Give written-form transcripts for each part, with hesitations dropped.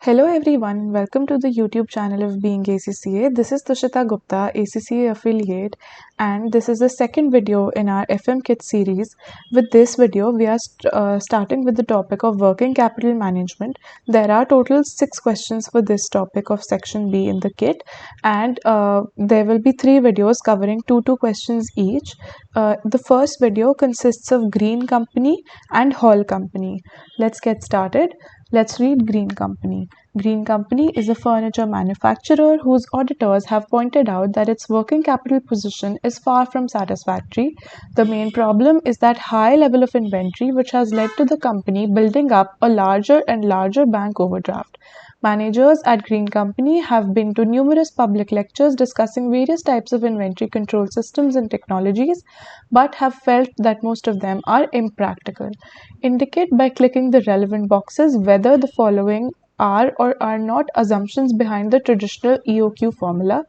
Hello everyone, welcome to the YouTube channel of BeingACCA. This is Tushita Gupta, ACCA affiliate, and this is the second video in our FM Kit series. With this video, we are starting with the topic of working capital management. There are total 6 questions for this topic of section B in the kit, and there will be 3 videos covering 2 questions each. The first video consists of Green Company and Hall Company. Let's get started. Let's read Green Company. Green Company is a furniture manufacturer whose auditors have pointed out that its working capital position is far from satisfactory. The main problem is that high level of inventory, which has led to the company building up a larger and larger bank overdraft. Managers at Green Company have been to numerous public lectures discussing various types of inventory control systems and technologies, but have felt that most of them are impractical. Indicate by clicking the relevant boxes whether the following are or are not assumptions behind the traditional EOQ formula.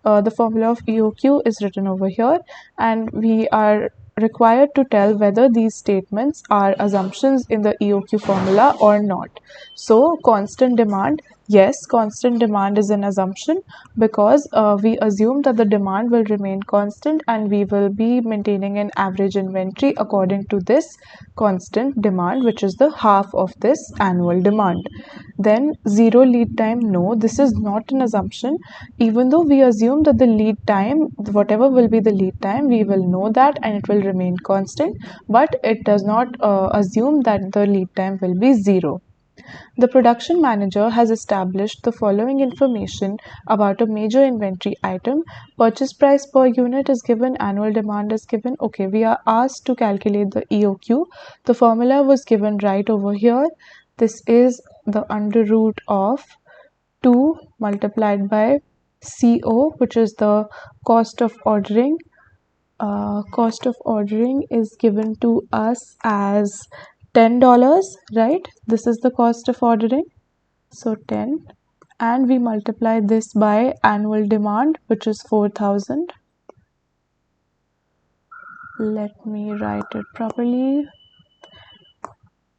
The formula of EOQ is written over here, and we are required to tell whether these statements are assumptions in the EOQ formula or not. So, constant demand. Yes, constant demand is an assumption because we assume that the demand will remain constant and we will be maintaining an average inventory according to this constant demand, which is the half of this annual demand. Then zero lead time. No, this is not an assumption. Even though we assume that the lead time, whatever will be the lead time, we will know that and it will remain constant, but it does not assume that the lead time will be 0. The production manager has established the following information about a major inventory item. Purchase price per unit is given, annual demand is given. Okay, we are asked to calculate the EOQ. The formula was given right over here. This is the under root of 2 multiplied by CO, which is the cost of ordering. Cost of ordering is given to us as $10, right? This is the cost of ordering, so 10, and we multiply this by annual demand, which is 4,000. Let me write it properly.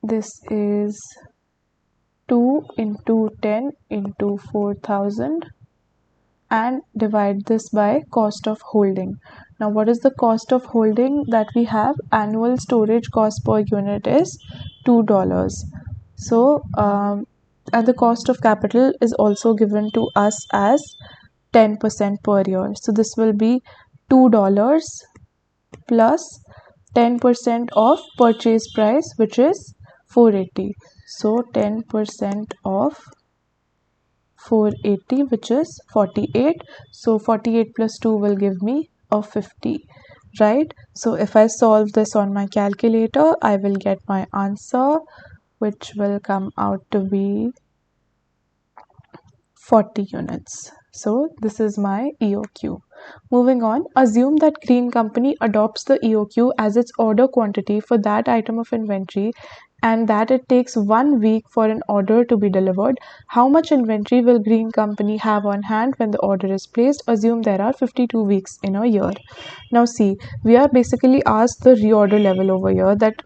This is 2 into 10 into 4,000 and divide this by cost of holding. Now, what is the cost of holding that we have? Annual storage cost per unit is $2. So, and the cost of capital is also given to us as 10% per year. So, this will be $2 plus 10% of purchase price, which is 480. So, 10% of 480, which is 48. So 48 plus 2 will give me a 50, right? So if I solve this on my calculator, I will get my answer, which will come out to be 40 units. So this is my EOQ. Moving on, assume that Green Company adopts the EOQ as its order quantity for that item of inventory and that it takes 1 week for an order to be delivered. How much inventory will Green Company have on hand when the order is placed? Assume there are 52 weeks in a year. Now see, we are basically asked the reorder level over here, that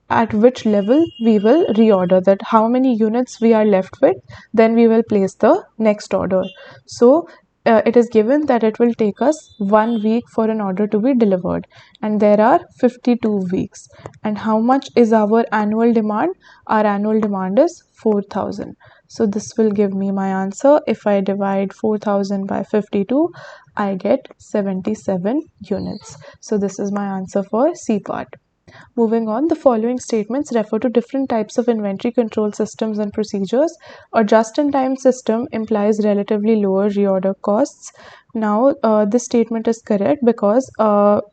at which level we will reorder, that how many units we are left with, then we will place the next order. So it is given that it will take us 1 week for an order to be delivered, and there are 52 weeks. And how much is our annual demand? Our annual demand is 4,000. So this will give me my answer. If I divide 4,000 by 52, I get 77 units. So this is my answer for C part. Moving on, the following statements refer to different types of inventory control systems and procedures. A just-in-time system implies relatively lower reorder costs. Now, this statement is correct because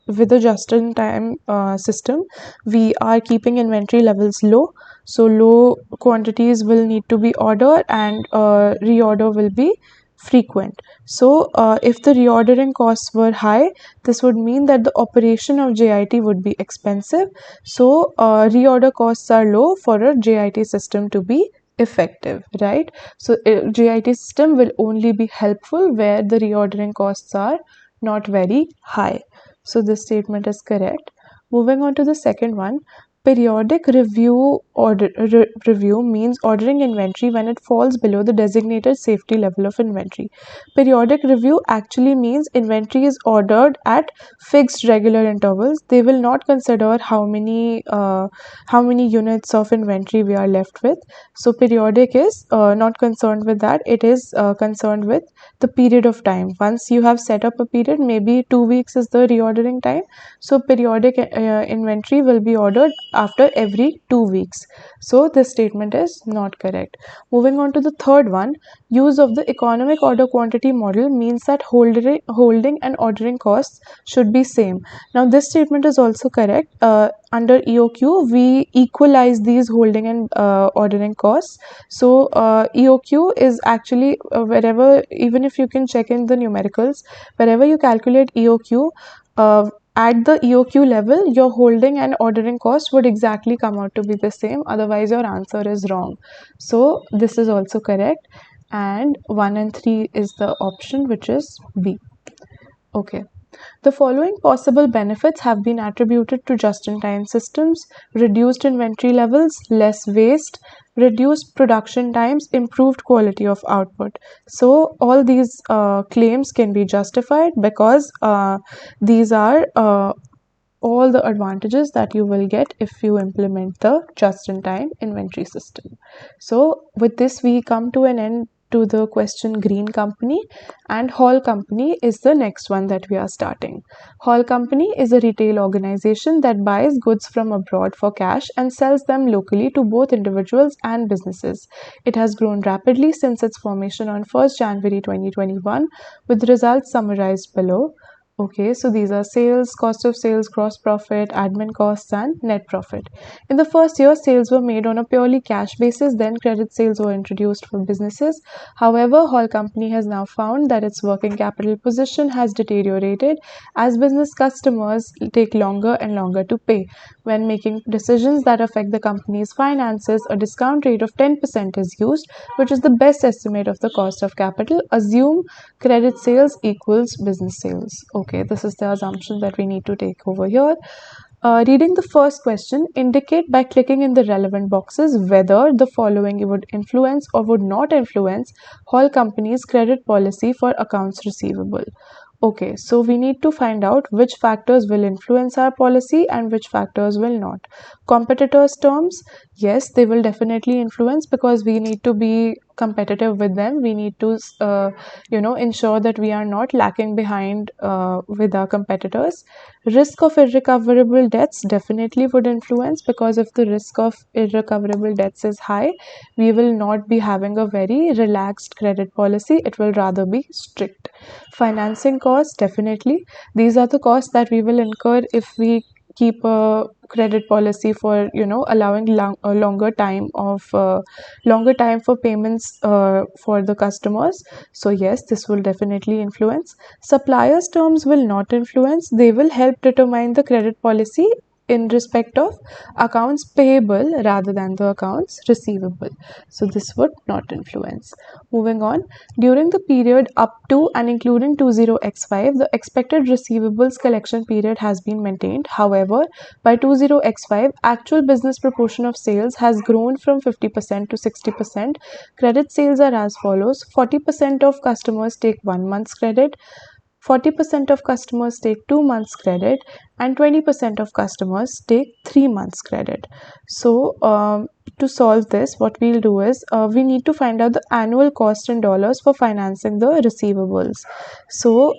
with a just-in-time system, we are keeping inventory levels low. So, low quantities will need to be ordered and reorder will be frequent. So, if the reordering costs were high, this would mean that the operation of JIT would be expensive. So, reorder costs are low for a JIT system to be effective, right? So, JIT system will only be helpful where the reordering costs are not very high. So, this statement is correct. Moving on to the second one. Periodic review means ordering inventory when it falls below the designated safety level of inventory. Periodic review actually means inventory is ordered at fixed regular intervals. They will not consider how many units of inventory we are left with. So periodic is not concerned with that. It is concerned with the period of time. Once you have set up a period, maybe 2 weeks is the reordering time. So periodic inventory will be ordered after every 2 weeks. So this statement is not correct. Moving on to the third one, use of the economic order quantity model means that holding and ordering costs should be same. Now this statement is also correct. Under EOQ, we equalize these holding and ordering costs. So EOQ is actually wherever, even if you can check in the numericals, wherever you calculate EOQ, at the EOQ level, your holding and ordering cost would exactly come out to be the same. Otherwise, your answer is wrong. So this is also correct. And 1 and 3 is the option, which is B. Okay. The following possible benefits have been attributed to just-in-time systems: reduced inventory levels, less waste, reduced production times, improved quality of output. So all these claims can be justified because these are all the advantages that you will get if you implement the just-in-time inventory system. So with this, we come to an end to the question Green Company, and Hall Company is the next one that we are starting. Hall Company is a retail organization that buys goods from abroad for cash and sells them locally to both individuals and businesses. It has grown rapidly since its formation on 1st January 2021, with results summarized below. Okay, so these are sales, cost of sales, gross profit, admin costs, and net profit. In the first year, sales were made on a purely cash basis, then credit sales were introduced for businesses. However, Hall Company has now found that its working capital position has deteriorated as business customers take longer and longer to pay. When making decisions that affect the company's finances, a discount rate of 10% is used, which is the best estimate of the cost of capital. Assume credit sales equals business sales. Okay, this is the assumption that we need to take over here. Reading the first question, indicate by clicking in the relevant boxes whether the following would influence or would not influence Hall Company's credit policy for accounts receivable. Okay, so we need to find out which factors will influence our policy and which factors will not. Competitors' terms, yes, they will definitely influence because we need to be competitive with them. We need to, ensure that we are not lacking behind with our competitors. Risk of irrecoverable debts definitely would influence, because if the risk of irrecoverable debts is high, we will not be having a very relaxed credit policy. It will rather be strict. Financing costs, definitely. These are the costs that we will incur if we keep a credit policy for allowing a longer time for payments for the customers. So yes, this will definitely influence. Suppliers' terms will not influence. They will help determine the credit policy in respect of accounts payable rather than the accounts receivable. So this would not influence. Moving on, during the period up to and including 20x5, the expected receivables collection period has been maintained. However, by 20x5, actual business proportion of sales has grown from 50% to 60%. Credit sales are as follows: 40% of customers take 1 month's credit, 40% of customers take 2 months credit, and 20% of customers take 3 months credit. So to solve this, what we'll do is we need to find out the annual cost in dollars for financing the receivables. So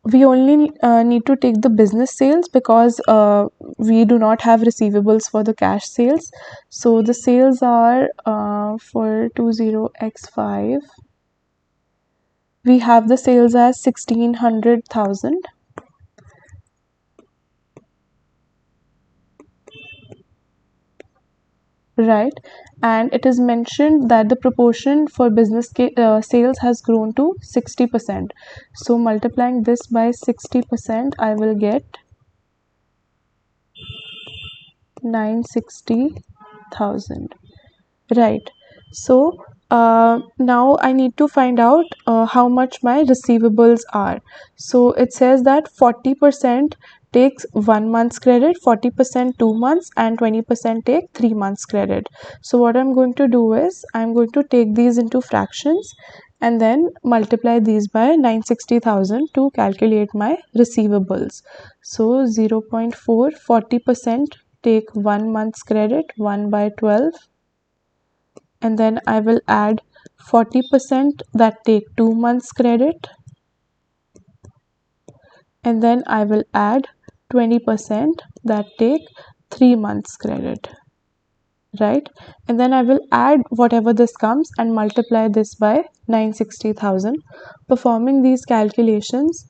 we only need to take the business sales because we do not have receivables for the cash sales. So the sales are for 20x5. We have the sales as 1600,000. Right, and it is mentioned that the proportion for business sales has grown to 60%. So multiplying this by 60%, I will get 960,000. Right, so now I need to find out how much my receivables are. So it says that 40% takes 1 month's credit, 40% 2 months, and 20% take 3 months credit. So what I'm going to do is I'm going to take these into fractions and then multiply these by 960,000 to calculate my receivables. So 0.4, 40% take 1 month's credit, 1 by 12, and then I will add 40% that take 2 months credit, and then I will add 20% that take 3 months credit, right? And then I will add whatever this comes and multiply this by 960,000. Performing these calculations,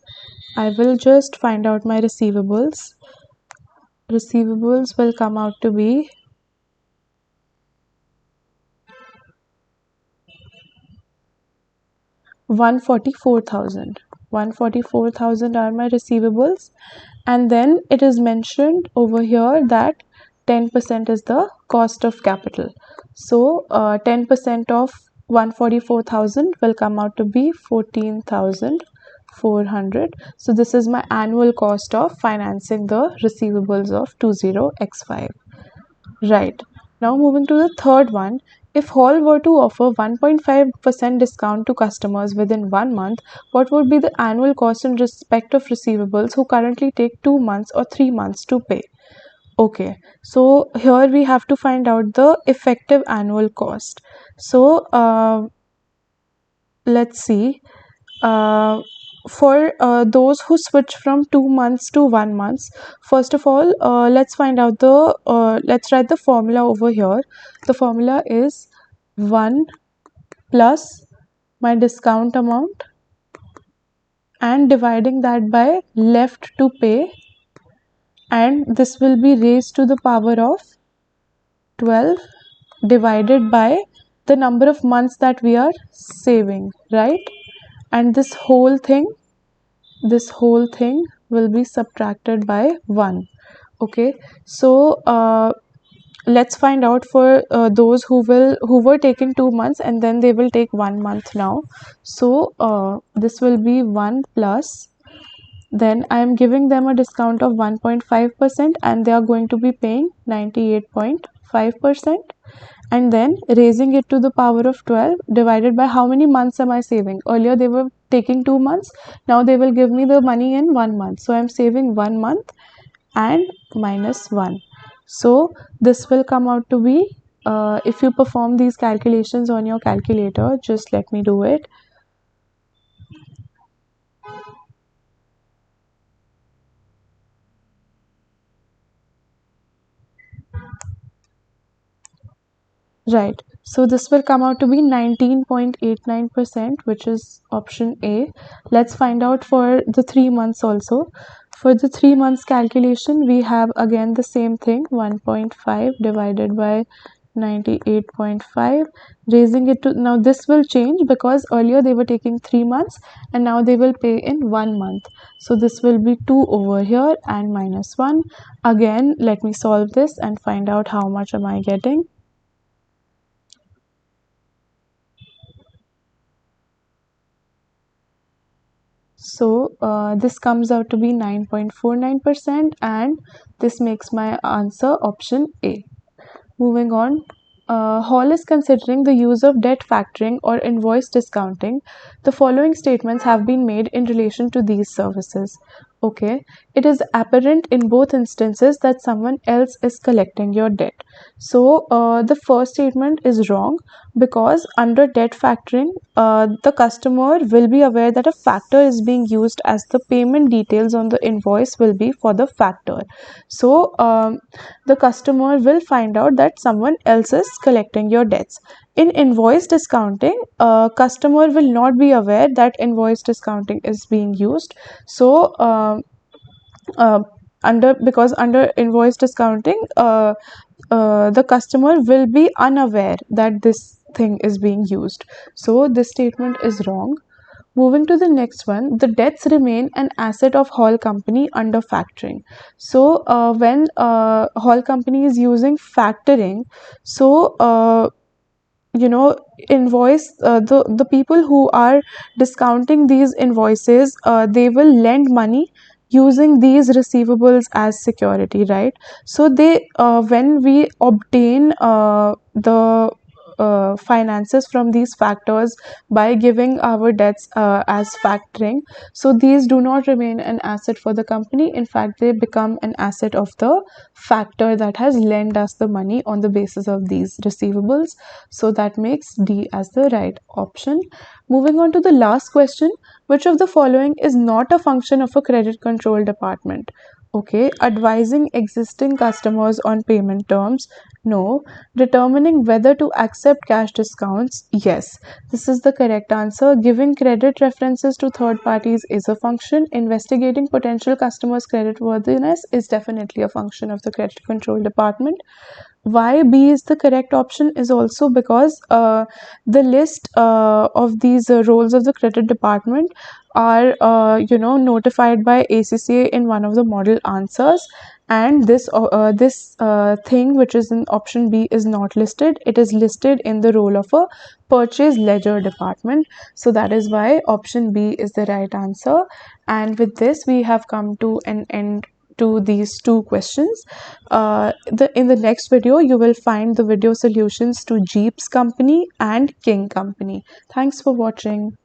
I will just find out my receivables. Receivables will come out to be 144,000. 144,000 are my receivables, and then it is mentioned over here that 10% is the cost of capital. So 10% of 144,000 will come out to be 14,400. So this is my annual cost of financing the receivables of 20x5. Right. Now moving to the third one. If Hall were to offer 1.5% discount to customers within 1 month, what would be the annual cost in respect of receivables who currently take 2 months or 3 months to pay? Okay, so here we have to find out the effective annual cost. So let's see. For those who switch from 2 months to 1 month, first of all, let's find out let's write the formula over here. The formula is 1 plus my discount amount and dividing that by left to pay, and this will be raised to the power of 12 divided by the number of months that we are saving, right? And this whole thing will be subtracted by 1. Okay, so let's find out for those who were taking 2 months and then they will take 1 month now. So this will be 1 plus, then I am giving them a discount of 1.5% and they are going to be paying 98.5%, and then raising it to the power of 12 divided by how many months am I saving. Earlier they were taking 2 months, now they will give me the money in 1 month, so I am saving 1 month and minus 1. So this will come out to be, if you perform these calculations on your calculator, just let me do it. Right, so this will come out to be 19.89%, which is option A. Let's find out for the 3 months also. For the 3 months calculation, we have again the same thing, 1.5 divided by 98.5, raising it to, now this will change because earlier they were taking 3 months and now they will pay in 1 month. So this will be 2 over here and minus 1. Again, let me solve this and find out how much am I getting. So this comes out to be 9.49%, and this makes my answer option A. Moving on, Hall is considering the use of debt factoring or invoice discounting. The following statements have been made in relation to these services. Okay, it is apparent in both instances that someone else is collecting your debt. So the first statement is wrong because under debt factoring, the customer will be aware that a factor is being used as the payment details on the invoice will be for the factor. So the customer will find out that someone else is collecting your debts. In invoice discounting, customer will not be aware that invoice discounting is being used. So because under invoice discounting, the customer will be unaware that this thing is being used. So this statement is wrong. Moving to the next one, the debts remain an asset of Hall company under factoring. So when Hall company is using factoring, so invoice, the people who are discounting these invoices, they will lend money using these receivables as security, right? So they when we obtain the finances from these factors by giving our debts as factoring, so these do not remain an asset for the company. In fact, they become an asset of the factor that has lent us the money on the basis of these receivables. So that makes D as the right option. Moving on to the last question: which of the following is not a function of a credit control department? Okay, advising existing customers on payment terms? No. Determining whether to accept cash discounts? Yes. This is the correct answer. Giving credit references to third parties is a function. Investigating potential customers' creditworthiness is definitely a function of the credit control department. Why B is the correct option is also because the list of these roles of the credit department are notified by ACCA in one of the model answers, and this thing which is in option B is not listed. It is listed in the role of a purchase ledger department. So that is why option B is the right answer. And with this we have come to an end to these two questions. In the next video you will find the video solutions to Jeep's company and King company. Thanks for watching.